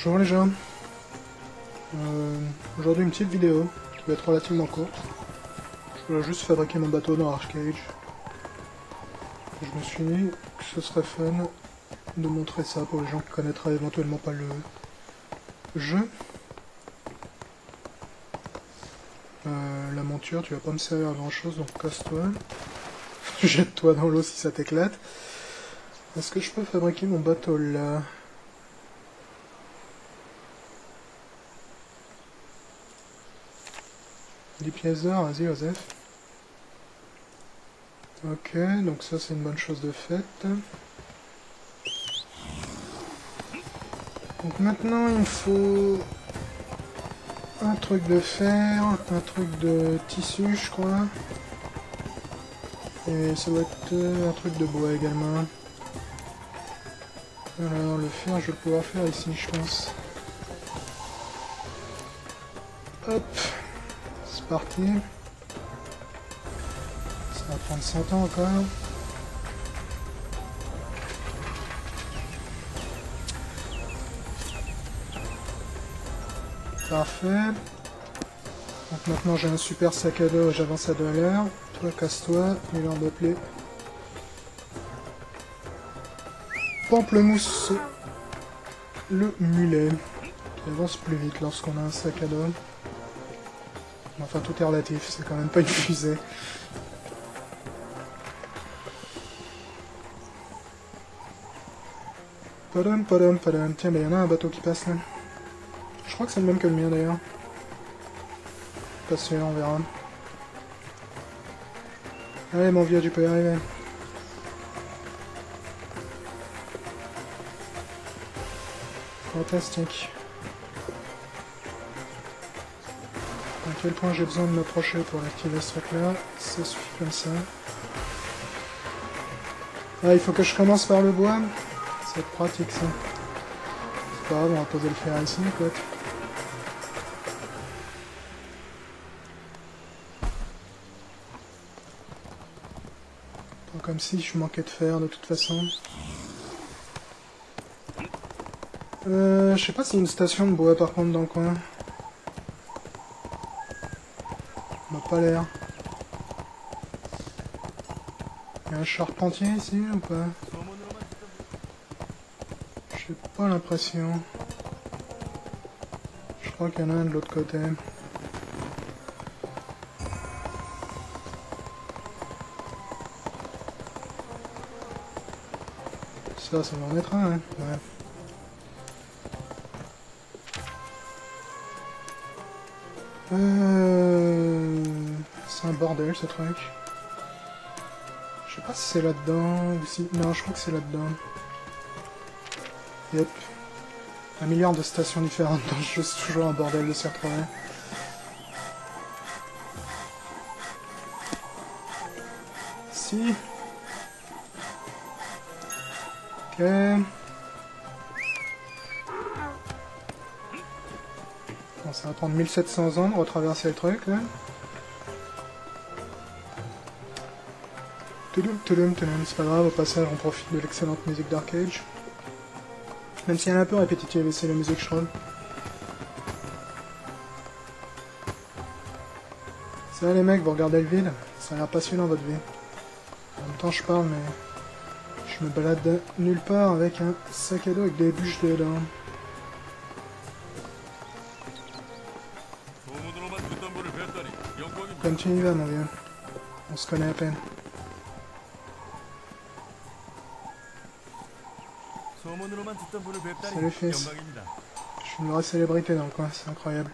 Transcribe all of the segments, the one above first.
Bonjour les gens. Aujourd'hui une petite vidéo qui va être relativement courte. Je voulais juste fabriquer mon bateau dans Archcage. Je me suis dit que ce serait fun de montrer ça pour les gens qui connaîtraient éventuellement pas le jeu. La monture, tu vas pas me servir à grand chose, donc casse-toi. Jette-toi dans l'eau si ça t'éclate. Est-ce que je peux fabriquer mon bateau là? Des pièces d'or, vas-y Joseph. Ok, donc ça c'est une bonne chose de faite. Donc maintenant il me faut un truc de fer, un truc de tissu je crois. Et ça doit être un truc de bois également. Alors le fer je vais pouvoir faire ici je pense. Hop, c'est parti. Ça va prendre 100 ans encore. Parfait. Donc maintenant j'ai un super sac à dos et j'avance à 2 à l'heure. Toi casse-toi, il est l'heure d'appeler Pamplemousse le mulet. Qui avance plus vite lorsqu'on a un sac à dos. Enfin tout est relatif, c'est quand même pas une fusée. Padam padam padam. Tiens, il y en a un bateau qui passe là. Je crois que c'est le même que le mien d'ailleurs. Pas sûr, on verra. Allez mon vieux, tu peux y arriver. Fantastique. À quel point j'ai besoin de m'approcher pour activer ce truc là, ça suffit comme ça. Ah, il faut que je commence par le bois. C'est pratique ça. C'est pas grave, on va poser le fer ici, écoute. Pas comme si je manquais de fer de toute façon. Je sais pas s'il y a une station de bois par contre dans le coin. On n'a pas l'air. Il y a un charpentier ici ou pas? J'ai pas l'impression. Je crois qu'il y en a un de l'autre côté. Ça va en être un, hein? Ouais. C'est un bordel ce truc. Je sais pas si c'est là-dedans ou si... Non, je crois que c'est là-dedans. Yep. Un milliard de stations différentes dans le jeu, c'est toujours un bordel de s'y retrouver. Si. Ok. Bon, ça va prendre 1700 ans de retraverser le truc, là. Toudoum, toudoum, toudoum, c'est pas grave, au passage on profite de l'excellente musique d'Archcage. Même si elle est un peu répétitive, c'est la musique je trouve. Ça va les mecs, vous regardez le vide, ça a l'air passionnant votre vie. En même temps je parle mais je me balade nulle part avec un sac à dos avec des bûches dedans. Comme tu y vas mon vieux, on se connaît à peine. Salut fils. Je suis une vraie célébrité dans le coin, c'est incroyable.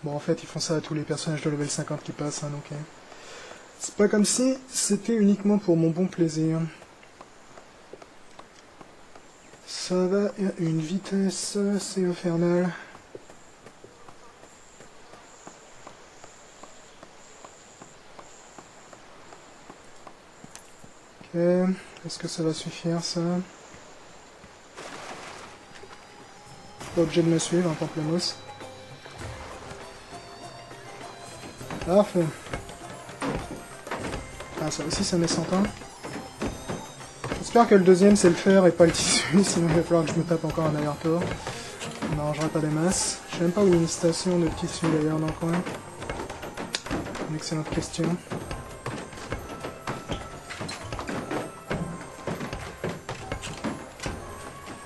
Bon en fait ils font ça à tous les personnages de level 50 qui passent, hein, donc... C'est pas comme si c'était uniquement pour mon bon plaisir. Ça va à une vitesse assez infernale. Ok, est-ce que ça va suffire ça? Pas obligé de me suivre, un pamplemousse. Parfait. Ah, ça aussi, ça met 100 ans. J'espère que le deuxième, c'est le fer et pas le tissu, sinon il va falloir que je me tape encore un aller-retour. Ça m'arrangerait pas des masses. Je sais même pas où il y a une station de tissu d'ailleurs dans le coin. Une excellente question.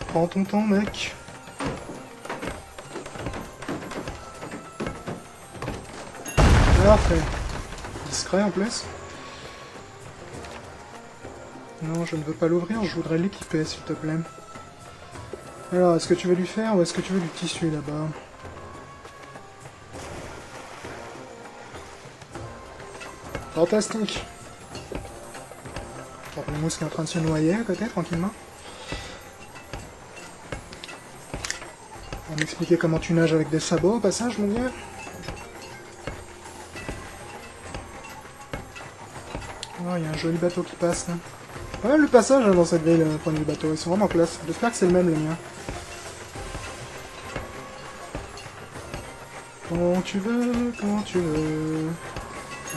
Prends ton temps, mec. Parfait. Discret en plus. Non, je ne veux pas l'ouvrir, je voudrais l'équiper, s'il te plaît. Alors, est-ce que tu veux lui faire ou est-ce que tu veux du tissu là-bas? Fantastique. Pamplemousse qui est en train de se noyer à côté, tranquillement. On va m'expliquer comment tu nages avec des sabots au passage, mon vieux. Oh, il y a un joli bateau qui passe là. Pas mal le passage hein, dans cette ville, le point de vue bateau, ils sont vraiment classe. J'espère que c'est le même, le mien. Quand tu veux, quand tu veux.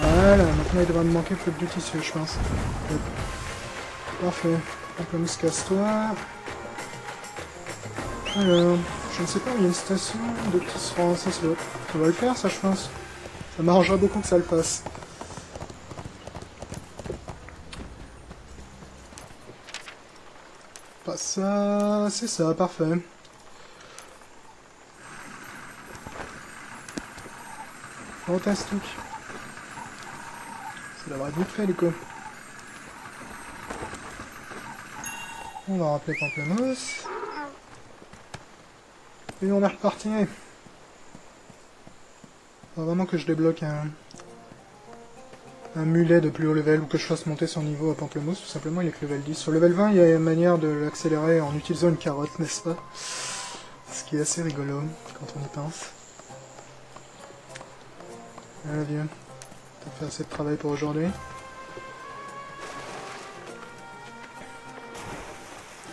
Voilà, maintenant il devrait me manquer plus que du tissu, je pense. Yep. Parfait. Pamplemousse, casse-toi. Alors, je ne sais pas, il y a une station de tissu. Oh, ça va le faire, ça, je pense. Ça m'arrangerait beaucoup que ça le fasse. Pas ça, c'est ça, parfait. Fantastique. Ça devrait être vite fait, du coup. On va rappeler Pamplemousse. Et on est reparti. Faut vraiment que je débloque un mulet de plus haut level ou que je fasse monter son niveau à Pamplemousse. Tout simplement, il est que level 10. Sur level 20, il y a une manière de l'accélérer en utilisant une carotte, n'est-ce pas? Ce qui est assez rigolo quand on y pense. Voilà, vieux. T'as fait assez de travail pour aujourd'hui.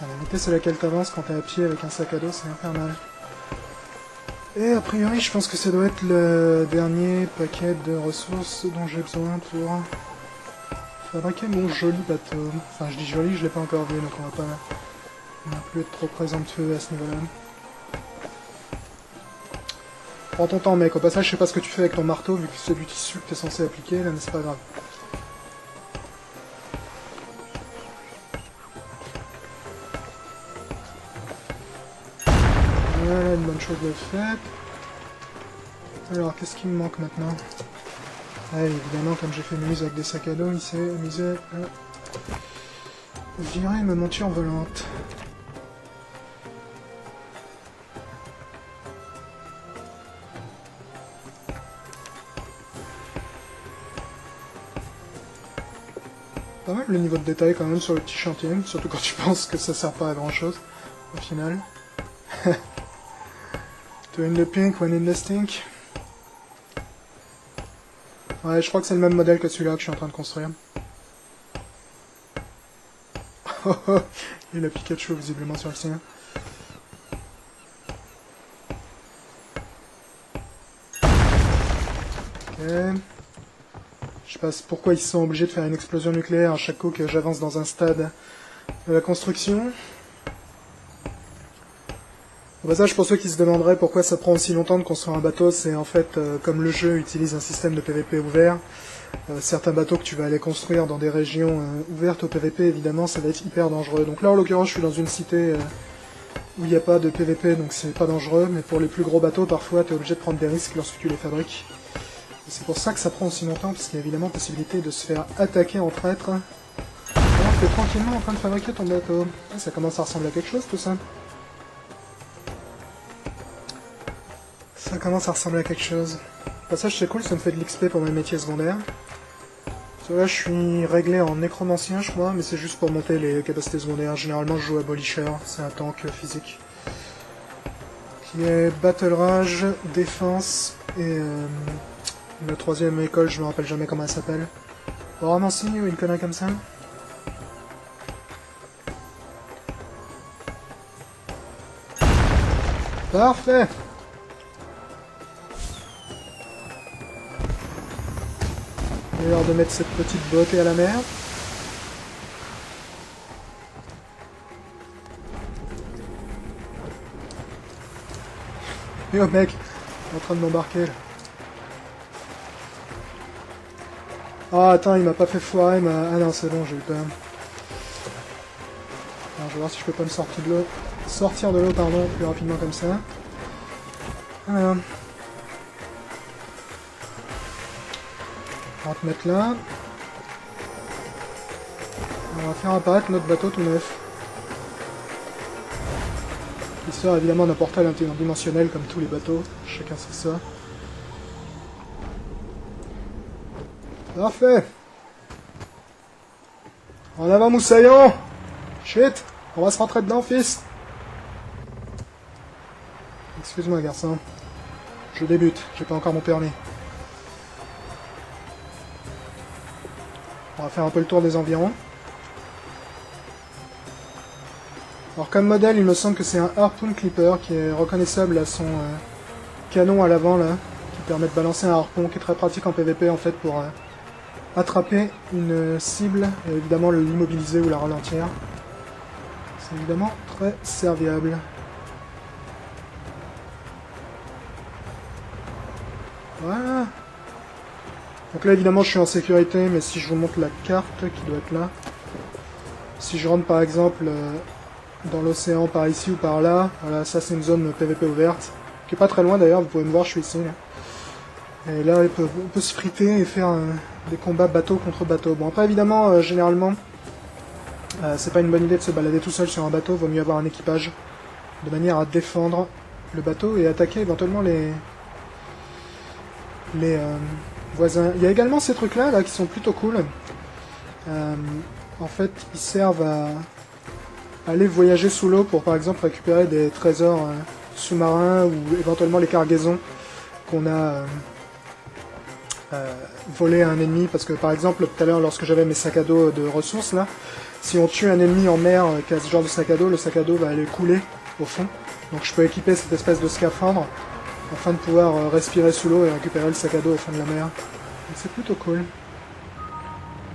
La vitesse à laquelle t'avances quand t'es à pied avec un sac à dos, c'est infernal. Et a priori, je pense que ça doit être le dernier paquet de ressources dont j'ai besoin pour fabriquer mon joli bateau. Enfin, je dis joli, je l'ai pas encore vu, donc on va pas non plus être trop présomptueux à ce niveau-là. Prends ton temps, mec. Au passage, je sais pas ce que tu fais avec ton marteau, vu que c'est du tissu que t'es censé appliquer, là, mais c'est pas grave. Voilà, une bonne chose de faite. Alors, qu'est-ce qui me manque maintenant? Ah, évidemment, comme j'ai fait une mise avec des sacs à dos, il s'est amusé à virer ma monture volante. Pas mal le niveau de détail quand même sur le petit chantier, surtout quand tu penses que ça sert pas à grand chose, au final. To in the pink, when in the stink. Ouais, je crois que c'est le même modèle que celui-là que je suis en train de construire. Il a Pikachu visiblement sur le sien. Ok. Je sais pas pourquoi ils sont obligés de faire une explosion nucléaire à chaque coup que j'avance dans un stade de la construction. Au passage, pour ceux qui se demanderaient pourquoi ça prend aussi longtemps de construire un bateau, c'est en fait, comme le jeu utilise un système de PVP ouvert, certains bateaux que tu vas aller construire dans des régions ouvertes au PVP, évidemment, ça va être hyper dangereux. Donc là, en l'occurrence, je suis dans une cité où il n'y a pas de PVP, donc c'est pas dangereux, mais pour les plus gros bateaux, parfois, tu es obligé de prendre des risques lorsque tu les fabriques. C'est pour ça que ça prend aussi longtemps, parce qu'il y a évidemment possibilité de se faire attaquer en traître. Alors que tu es tranquillement en train de fabriquer ton bateau. Ah, ça commence à ressembler à quelque chose, tout ça. Ça commence à ressembler à quelque chose. Le passage, c'est cool, ça me fait de l'XP pour mes métiers secondaires. Là, je suis réglé en nécromancien, je crois, mais c'est juste pour monter les capacités secondaires. Généralement, je joue à Abolisher, c'est un tank physique. Qui est Battle Rage, Défense, et la troisième école, je me rappelle jamais comment elle s'appelle. Oramancie ou une connerie comme ça. Parfait! Il est l'heure de mettre cette petite beauté à la mer. Et oh mec, il est en train de m'embarquer là. Ah attends, il m'a pas fait foirer ma... Ah non, c'est bon, j'ai eu peur. Alors, je vais voir si je peux pas me sortir de l'eau, pardon, plus rapidement comme ça. Voilà. On va te mettre là. On va faire apparaître notre bateau tout neuf. Il sort évidemment d'un portail interdimensionnel comme tous les bateaux. Chacun sait ça. Parfait. En avant, moussaillon. Shit. On va se rentrer dedans, fils. Excuse-moi, garçon. Je débute. J'ai pas encore mon permis. On va faire un peu le tour des environs. Alors comme modèle, il me semble que c'est un Harpoon Clipper qui est reconnaissable à son canon à l'avant là, qui permet de balancer un harpon, qui est très pratique en PVP en fait pour attraper une cible et évidemment l'immobiliser ou la ralentir. C'est évidemment très serviable. Voilà. Donc là évidemment je suis en sécurité, mais si je vous montre la carte qui doit être là, si je rentre par exemple dans l'océan par ici ou par là, voilà, ça c'est une zone PVP ouverte, qui est pas très loin d'ailleurs, vous pouvez me voir, je suis ici. Là. Et là on peut se friter et faire des combats bateau contre bateau. Bon après évidemment, généralement, c'est pas une bonne idée de se balader tout seul sur un bateau, vaut mieux avoir un équipage, de manière à défendre le bateau et attaquer éventuellement les voisins. Il y a également ces trucs là qui sont plutôt cool. En fait, ils servent à aller voyager sous l'eau pour par exemple récupérer des trésors sous-marins ou éventuellement les cargaisons qu'on a volées à un ennemi. Parce que par exemple, tout à l'heure, lorsque j'avais mes sacs à dos de ressources là, si on tue un ennemi en mer qui a ce genre de sac à dos, le sac à dos va aller couler au fond. Donc je peux équiper cette espèce de scaphandre afin de pouvoir respirer sous l'eau et récupérer le sac à dos au fond de la mer. C'est plutôt cool.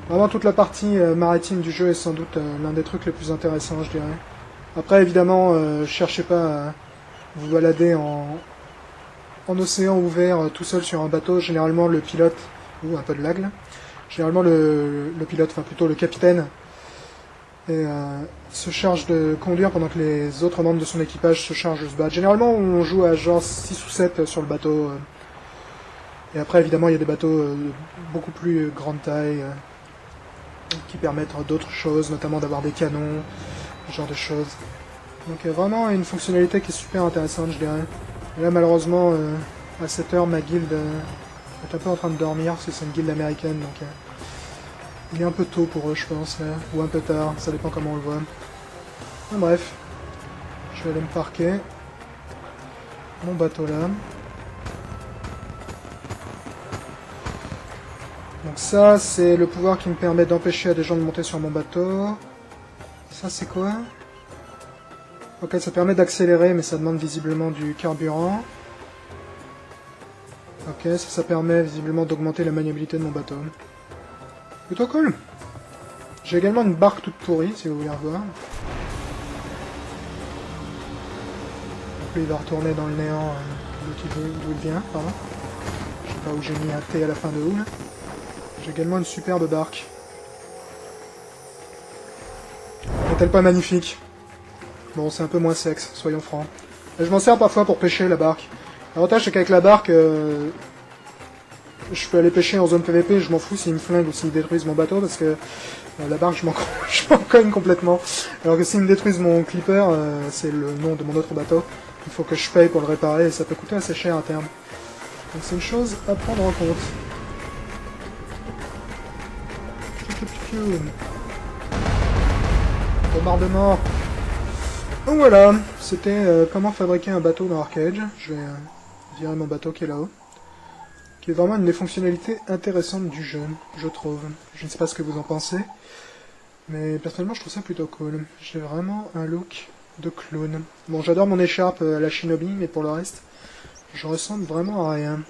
Vraiment toute la partie maritime du jeu est sans doute l'un des trucs les plus intéressants, je dirais. Après évidemment, cherchez pas à vous balader en océan ouvert tout seul sur un bateau. Généralement le pilote, ou un peu de lag là, généralement le pilote, enfin plutôt le capitaine, se charge de conduire pendant que les autres membres de son équipage se chargent de se battre. Généralement on joue à genre 6 ou 7 sur le bateau. Et après évidemment il y a des bateaux de beaucoup plus grande taille qui permettent d'autres choses, notamment d'avoir des canons, ce genre de choses. Donc vraiment une fonctionnalité qui est super intéressante, je dirais. Et là malheureusement, à cette heure, ma guilde est un peu en train de dormir, parce que c'est une guilde américaine, donc il est un peu tôt pour eux, je pense, là, ou un peu tard, ça dépend comment on le voit. Enfin, bref, je vais aller me parquer. Mon bateau là. Donc ça, c'est le pouvoir qui me permet d'empêcher à des gens de monter sur mon bateau. Ça, c'est quoi? Ok, ça permet d'accélérer, mais ça demande visiblement du carburant. Ok, ça permet visiblement d'augmenter la maniabilité de mon bateau. Plutôt cool. J'ai également une barque toute pourrie, si vous voulez revoir. Donc lui, il va retourner dans le néant d'où il vient, pardon. Je sais pas où j'ai mis un T à la fin de où, là. J'ai également une superbe barque. N'est-elle pas magnifique? Bon, c'est un peu moins sexe, soyons francs. Et je m'en sers parfois pour pêcher la barque. L'avantage c'est qu'avec la barque, je peux aller pêcher en zone PVP, je m'en fous s'ils me flinguent ou s'ils détruisent mon bateau, parce que la barque je m'en cogne complètement. Alors que s'ils me détruisent mon clipper, c'est le nom de mon autre bateau, il faut que je paye pour le réparer et ça peut coûter assez cher à terme. Donc c'est une chose à prendre en compte. Bombardement. Donc voilà, c'était comment fabriquer un bateau dans Arcade. Je vais virer mon bateau qui est là-haut. Qui est vraiment une des fonctionnalités intéressantes du jeu, je trouve. Je ne sais pas ce que vous en pensez, mais personnellement je trouve ça plutôt cool. J'ai vraiment un look de clown. Bon, j'adore mon écharpe à la Shinobi, mais pour le reste, je ressemble vraiment à rien.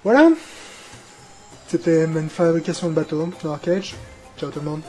Voilà. C'était une fabrication de bateau dans Arcade. Ciao tout le monde.